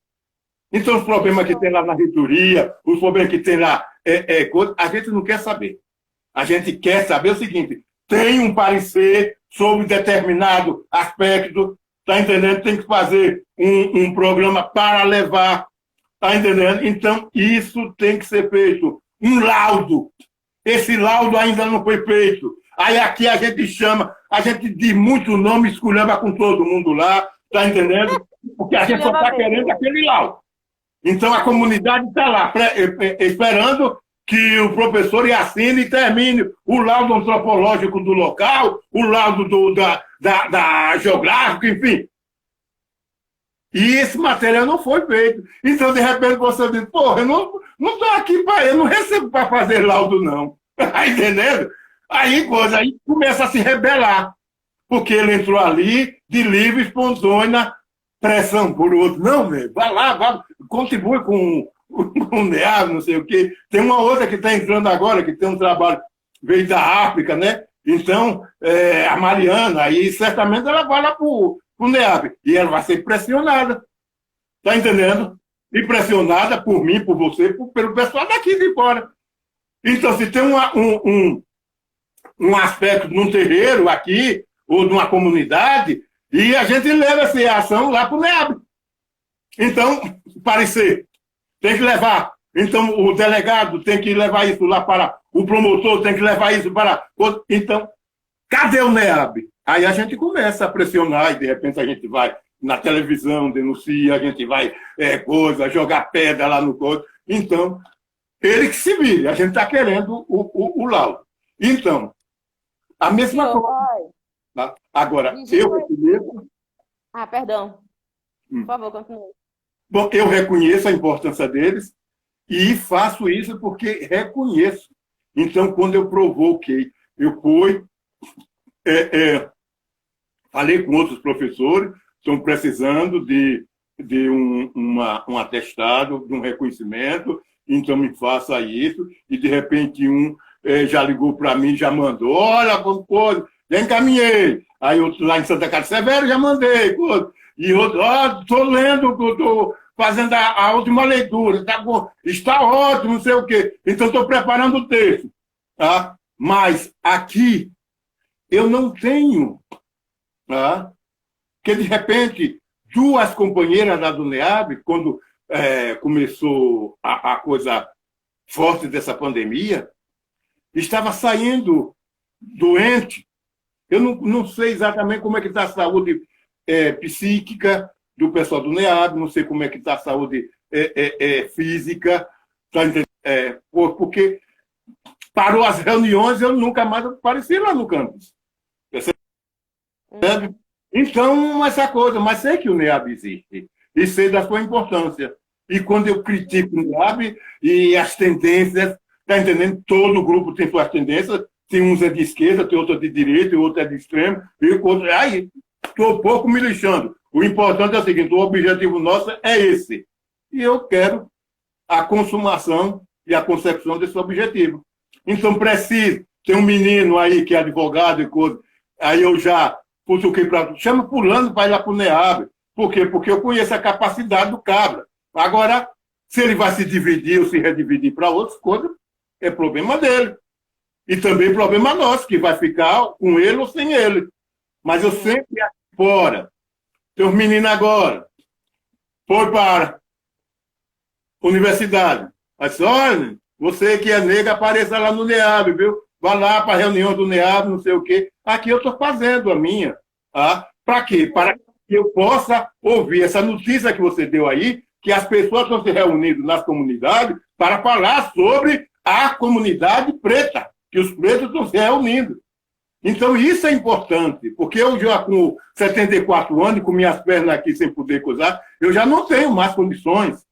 Então, os problemas que tem lá na reitoria, os problemas que tem lá, a gente não quer saber. A gente quer saber o seguinte: tem um parecer sobre determinado aspecto, está entendendo? Tem que fazer um programa para levar, está entendendo? Então, isso tem que ser feito. Um laudo. Esse laudo ainda não foi feito. Aí aqui a gente chama, a gente diz muito nome, esculhamba com todo mundo lá, está entendendo? Porque a gente só está querendo aquele laudo. Então, a comunidade está lá, esperando que o professor assine e termine o laudo antropológico do local, o laudo da geográfica, enfim. E esse material não foi feito. Então, de repente, você diz, porra, eu não estou aqui para... Eu não recebo para fazer laudo, não. Está entendendo? Aí começa a se rebelar. Porque ele entrou ali de livre, espontânea pressão por outro. Não, velho, vai lá, contribui com o NEAB, não sei o quê. Tem uma outra que está entrando agora, que tem um trabalho, veio da África, né? Então, a Mariana, aí certamente ela vai lá para o NEAB. E ela vai ser pressionada. Está entendendo? E pressionada por mim, por você, pelo pessoal daqui de fora. Então, se tem um aspecto num terreiro aqui, ou numa comunidade, e a gente leva essa ação lá para o NEAB. Então, parecer, tem que levar. Então, o delegado tem que levar isso lá para... O promotor tem que levar isso para... Então, cadê o NEAB? Aí a gente começa a pressionar e, de repente, a gente vai na televisão, denuncia, a gente vai jogar pedra lá no corpo. Então, ele que se vire. A gente está querendo o laudo. Então, a mesma coisa... Agora, eu reconheço... perdão. Por favor, continue. Bom, eu reconheço a importância deles e faço isso porque reconheço. Então, quando eu provoquei, eu fui, falei com outros professores, estão precisando de um atestado, de um reconhecimento, então me faça isso, e de repente já ligou para mim, já mandou, olha, coisa, já encaminhei. Aí outro lá em Santa Casa Severo já mandei. E outro, estou lendo, estou fazendo a última leitura, está ótimo, não sei o quê. Então estou preparando o texto. Tá? Mas aqui eu não tenho. Tá? Porque de repente, duas companheiras da do NEAB, quando começou a coisa forte dessa pandemia, estava saindo doente. Eu não sei exatamente como é que está a saúde psíquica do pessoal do NEAB, não sei como é que está a saúde física, tá entendendo? Porque parou as reuniões, eu nunca mais apareci lá no campus. Então, essa coisa, mas sei que o NEAB existe, e sei da sua importância. E quando eu critico o NEAB e as tendências, está entendendo? Todo grupo tem suas tendências, tem uns de esquerda, tem outro de direita, outro de extremo, e outro... Aí, estou pouco me lixando. O importante é o seguinte, o objetivo nosso é esse. E eu quero a consumação e a consecução desse objetivo. Então, preciso. Tem um menino aí que é advogado e coisa. Aí eu já cutuquei para... Chama fulano para ir lá para o NEAB. Por quê? Porque eu conheço a capacidade do cabra. Agora, se ele vai se dividir ou se redividir para outras coisas, é problema dele. E também problema nosso, que vai ficar com ele ou sem ele. Mas eu sempre aqui fora. Tem uns meninos agora. Foi para a universidade. Aí disse, olha, você que é negra, apareça lá no NEAB, viu? Vá lá para a reunião do NEAB, não sei o quê. Aqui eu estou fazendo a minha. Tá? Para quê? Para que eu possa ouvir essa notícia que você deu aí, que as pessoas estão se reunindo nas comunidades para falar sobre a comunidade preta, que os pretos estão se reunindo. Então, isso é importante, porque eu já com 74 anos, com minhas pernas aqui sem poder coisar, eu já não tenho mais condições.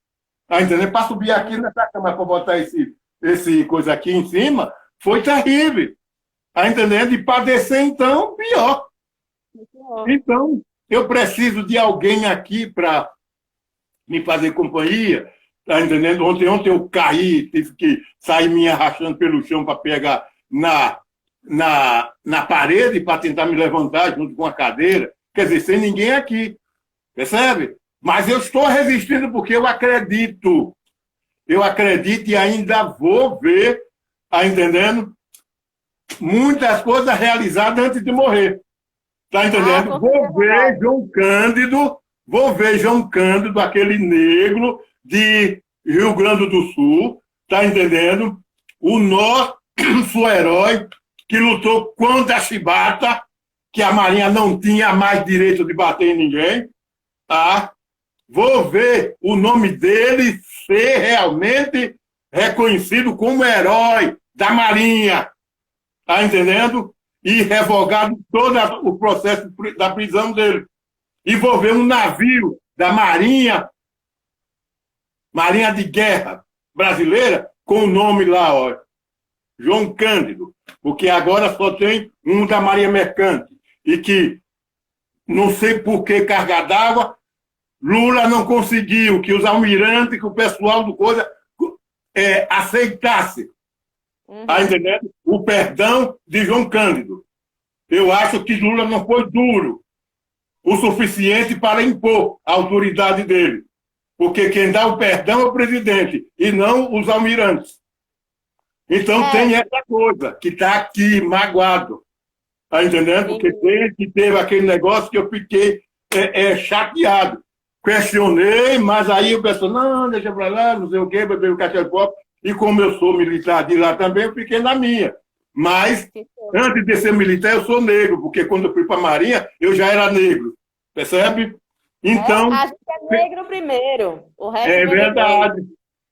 Tá entendendo? Para subir aqui nessa cama, para botar esse coisa aqui em cima, foi terrível. Tá entendendo? E para descer, então, pior. Então, eu preciso de alguém aqui para me fazer companhia. Tá entendendo? Ontem eu caí, tive que sair me arrastando pelo chão para pegar na parede para tentar me levantar junto com a cadeira. Quer dizer, sem ninguém aqui. Percebe? Mas eu estou resistindo porque eu acredito. Eu acredito e ainda vou ver, tá entendendo? Muitas coisas realizadas antes de morrer. Tá Ah, entendendo? com certeza vai. Vou ver João Cândido, aquele negro de Rio Grande do Sul, tá entendendo? O nosso herói que lutou contra a chibata, que a Marinha não tinha mais direito de bater em ninguém, tá? Vou ver o nome dele ser realmente reconhecido como herói da Marinha, tá entendendo? E revogado todo o processo da prisão dele. E vou ver um navio da Marinha de Guerra brasileira, com o nome lá, ó, João Cândido, porque agora só tem um da Marinha Mercante, e que, não sei por que carga d'água, Lula não conseguiu que os almirantes, que o pessoal do coisa aceitasse, tá entendendo? O perdão de João Cândido. Eu acho que Lula não foi duro o suficiente para impor a autoridade dele, porque quem dá o perdão é o presidente e não os almirantes. Então tem essa coisa que está aqui magoado, tá entendendo? Porque teve aquele negócio que eu fiquei chateado. Questionei, mas aí o pessoal, não, deixa pra lá, não sei o quê, bebeu o cachorro de pop. E como eu sou militar de lá também, eu fiquei na minha. Mas, antes de ser militar, eu sou negro, porque quando eu fui para a Marinha, eu já era negro. Percebe? Então. A gente é negro primeiro, o resto É vem depois. verdade.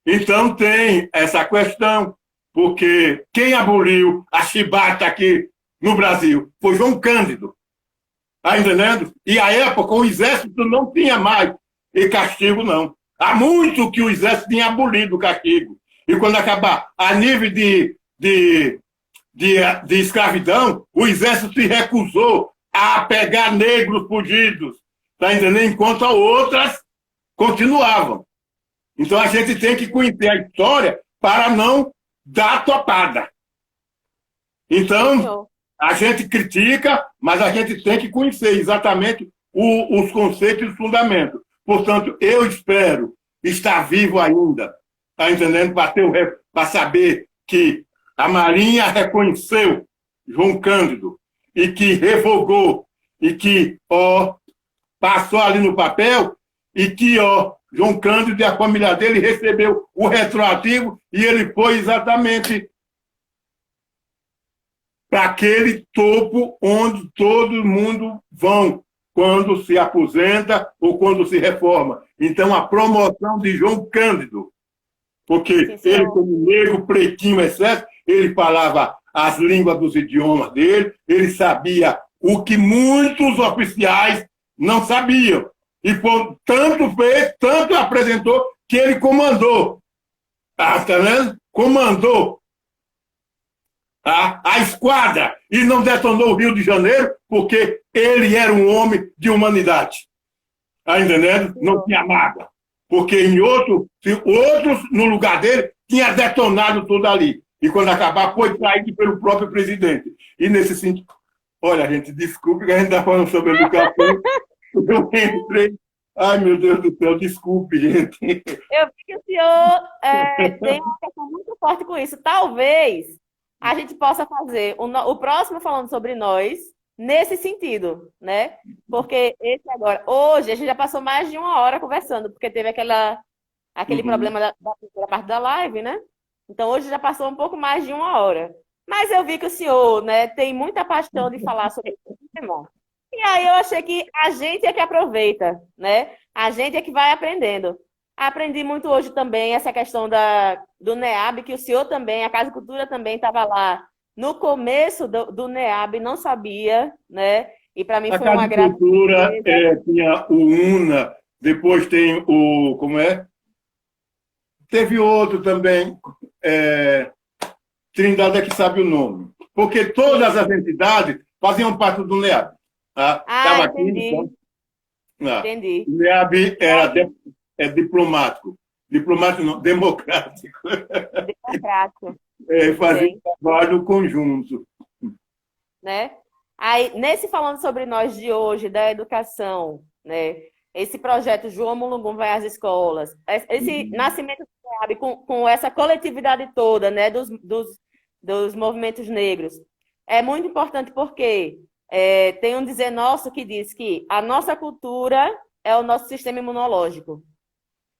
Então tem essa questão, porque quem aboliu a chibata aqui no Brasil foi João Cândido. Está entendendo? E à época o exército não tinha mais e castigo, não. Há muito que o exército tinha abolido o castigo. E quando acabar a nível de escravidão, o exército se recusou a pegar negros fugidos. Está entendendo? Enquanto outras continuavam. Então a gente tem que conhecer a história para não dar topada. Então, a gente critica, mas a gente tem que conhecer exatamente os conceitos e os fundamentos. Portanto, eu espero estar vivo ainda, tá entendendo? Para saber que a Marinha reconheceu João Cândido e que revogou e que passou ali no papel e que João Cândido e a família dele recebeu o retroativo e ele foi exatamente para aquele topo onde todo mundo vão quando se aposenta ou quando se reforma. Então, a promoção de João Cândido, porque ele, como negro, pretinho, etc., ele falava as línguas dos idiomas dele, ele sabia o que muitos oficiais não sabiam. E tanto fez, tanto apresentou, que ele comandou. Tá vendo? Comandou a esquadra e não detonou o Rio de Janeiro porque ele era um homem de humanidade. Tá entendendo? Não tinha mágoa. Porque em outros, no lugar dele, tinha detonado tudo ali. E quando acabar, foi traído pelo próprio presidente. E nesse sentido, olha, gente, desculpe que a gente está falando sobre educação. Eu entrei. Ai, meu Deus do céu, desculpe, gente. Eu vi que o senhor tem uma questão muito forte com isso. Talvez a gente possa fazer o próximo falando sobre nós nesse sentido, né? Porque esse agora, hoje, a gente já passou mais de 1 hora conversando, porque teve aquele problema da primeira parte da live, né? Então, hoje já passou um pouco mais de 1 hora. Mas eu vi que o senhor, né, tem muita paixão de falar sobre isso, irmão. E aí eu achei que a gente é que aproveita, né? A gente é que vai aprendendo. Aprendi muito hoje também essa questão do NEAB, que o senhor também, a Casa de Cultura também estava lá no começo do NEAB, não sabia, né? E para mim foi uma grata surpresa. A Casa de Cultura tinha o UNA, depois tem o... Como é? Teve outro também, Trindade é que sabe o nome. Porque todas as entidades faziam parte do NEAB. Tá? Entendi. Aqui, então, entendi. O NEAB era diplomático. Diplomático não, democrático. Democrático. Fazia um trabalho conjunto. Né? Aí, nesse falando sobre nós de hoje, da educação, né? esse projeto João Mulungun vai às escolas, esse nascimento do SEAB com essa coletividade toda, né, dos movimentos negros, é muito importante porque tem um dizer nosso que diz que a nossa cultura é o nosso sistema imunológico.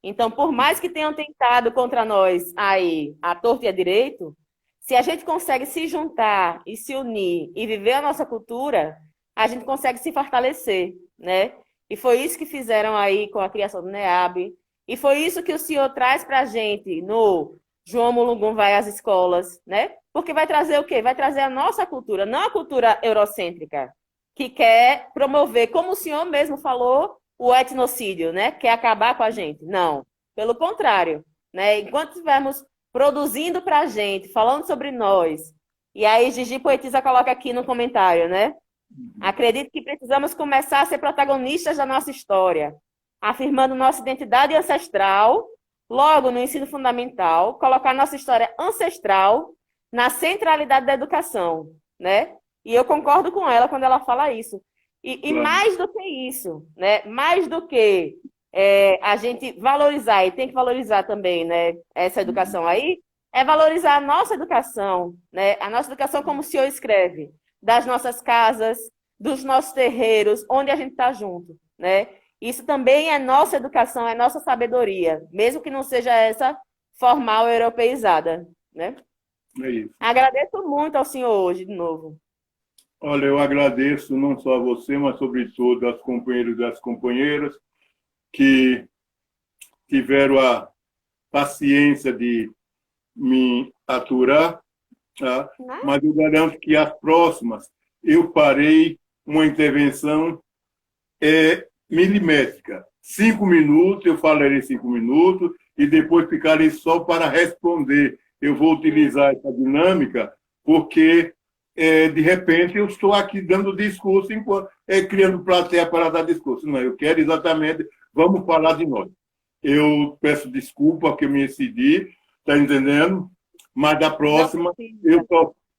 Então, por mais que tenham tentado contra nós aí a torto e a direito, se a gente consegue se juntar e se unir e viver a nossa cultura, a gente consegue se fortalecer, né? E foi isso que fizeram aí com a criação do NEAB. E foi isso que o senhor traz para a gente no João Mulungun vai às escolas, né? Porque vai trazer o quê? Vai trazer a nossa cultura, não a cultura eurocêntrica, que quer promover, como o senhor mesmo falou, o etnocídio, né? Quer acabar com a gente. Não. Pelo contrário, né? Enquanto estivermos produzindo para a gente, falando sobre nós, e aí Gigi Poetisa coloca aqui no comentário, né? Acredito que precisamos começar a ser protagonistas da nossa história, afirmando nossa identidade ancestral, logo no ensino fundamental, colocar nossa história ancestral na centralidade da educação, né? E eu concordo com ela quando ela fala isso. E Claro. mais do que isso, né? Mais do que a gente valorizar, e tem que valorizar também, né, essa educação aí, é valorizar a nossa educação, né? A nossa educação, como o senhor escreve, das nossas casas, dos nossos terreiros, onde a gente está junto, né? Isso também é nossa educação, é nossa sabedoria, mesmo que não seja essa formal europeizada, né? É isso. Agradeço muito ao senhor hoje, de novo. Olha, eu agradeço não só a você, mas sobretudo aos companheiros e às companheiras que tiveram a paciência de me aturar, tá? Né? Mas eu garanto que as próximas eu farei uma intervenção milimétrica. 5 minutos, eu falarei 5 minutos e depois ficarei só para responder. Eu vou utilizar essa dinâmica porque, de repente, eu estou aqui dando discurso, enquanto, criando plateia para dar discurso. Não, eu quero exatamente, vamos falar de nós. Eu peço desculpa que eu me excedi, está entendendo? Mas da próxima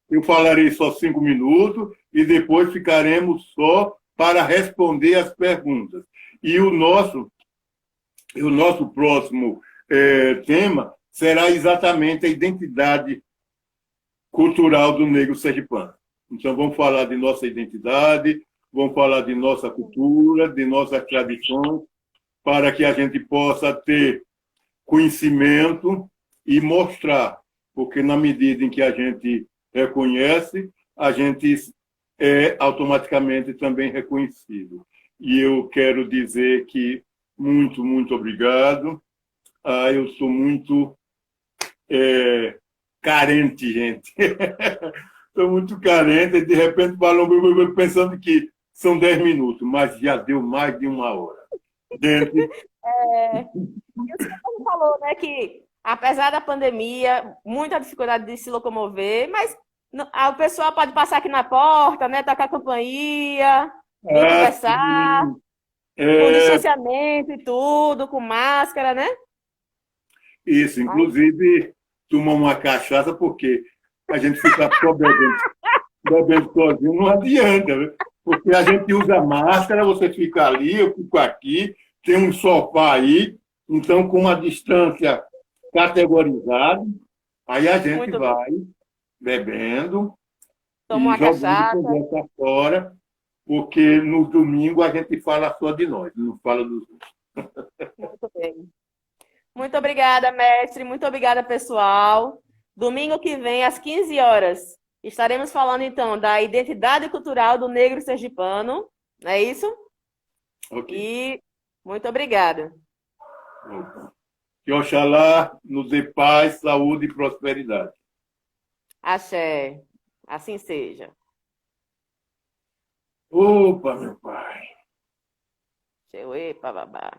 eu falarei só 5 minutos e depois ficaremos só para responder as perguntas. E o nosso próximo tema será exatamente a identidade cultural do negro sergipano. Então, vamos falar de nossa identidade, vamos falar de nossa cultura, de nossas tradições, para que a gente possa ter conhecimento e mostrar, porque na medida em que a gente reconhece, a gente é automaticamente também reconhecido. E eu quero dizer que muito, muito obrigado. Eu sou muito carente, gente. Estou muito carente, de repente falando, pensando que são 10 minutos, mas já deu mais de 1 hora. Gente, E o senhor falou, né, que apesar da pandemia, muita dificuldade de se locomover, mas o pessoal pode passar aqui na porta, né, tocar campainha, vir conversar, sim, com distanciamento e tudo, com máscara, né? isso, inclusive tomar uma cachaça, porque a gente fica só bebendo sozinho não adianta, né? Porque a gente usa máscara, você fica ali, eu fico aqui, tem um sofá aí, então com uma distância categorizada, aí a gente Muito vai bebendo Toma e uma jogando cachaça. conversa fora, porque no domingo a gente fala só de nós, não fala dos outros. Muito bem. Muito obrigada, mestre. Muito obrigada, pessoal. Domingo que vem, às 15 horas, estaremos falando, então, da identidade cultural do negro sergipano. Não é isso? Ok. E muito obrigada. Que Oxalá nos dê paz, saúde e prosperidade. Axé. Assim seja. Opa, meu pai. Cheuê, bababá.